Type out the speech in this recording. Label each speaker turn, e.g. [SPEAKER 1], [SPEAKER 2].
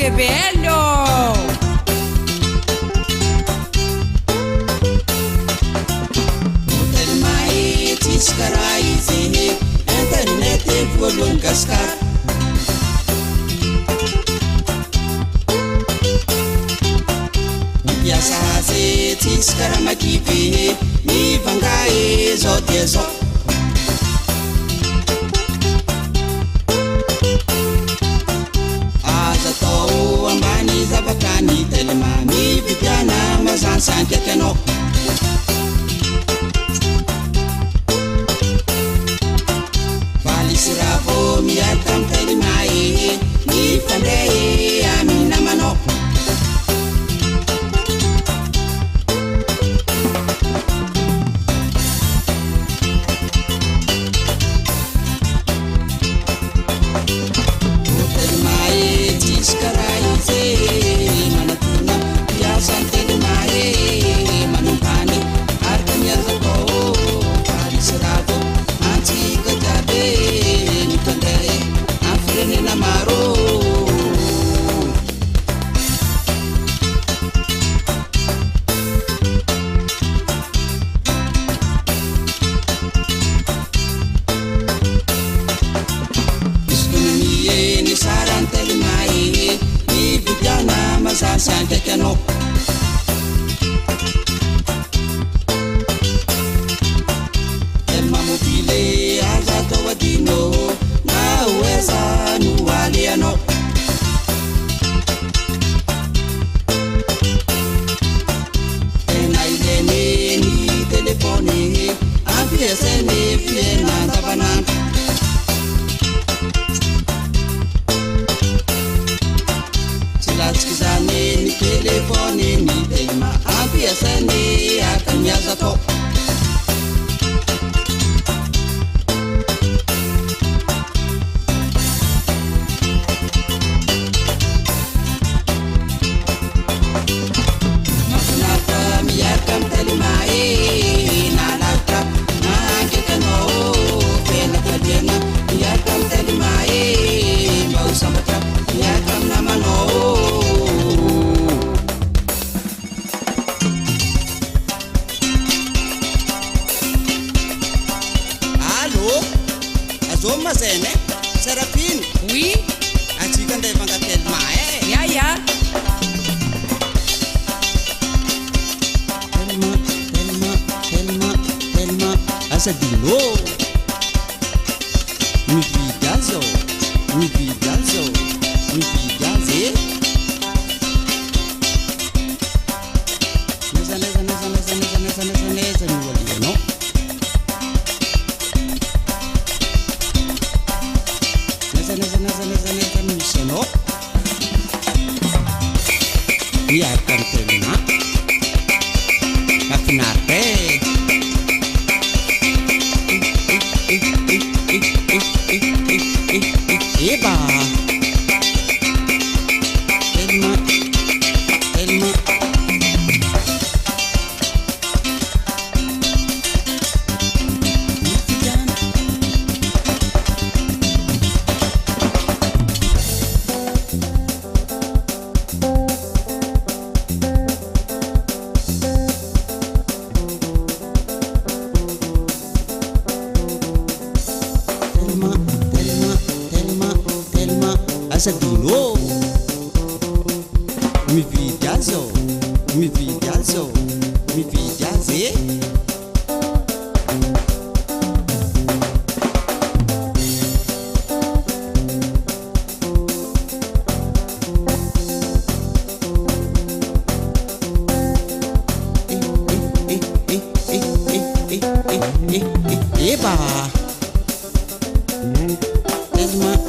[SPEAKER 1] che bello!
[SPEAKER 2] Hotel mai tiscarai zene internet e voglon cascar Piasa se tiscara makipe mi vangae zo dezo Ambani zabakani telma mi vipiana mazan sanke keno Falisiravo mi atam telma mi fande amina mano Sanke keno Elma mobile azato wadino na uweza nuwaliano Ena ilene ni telefone ampiesene fiena tabanan Skizane ni telefone ni telma ampiasane akanyaza to Makunata miyakam telma na latra na kekano kena kadiana miyakam telma mau samatra miyakam namano Zoma zene, Serafine.
[SPEAKER 1] Oui?
[SPEAKER 2] Achica de manga telma,
[SPEAKER 1] Ya, ya.
[SPEAKER 2] Telma, asadino. Mi vidazo. Neza, no? Neza, misono. Iya kan telma. Makinate. Eba. Telma. Asadino. Mi vidazo. Eba. Telma.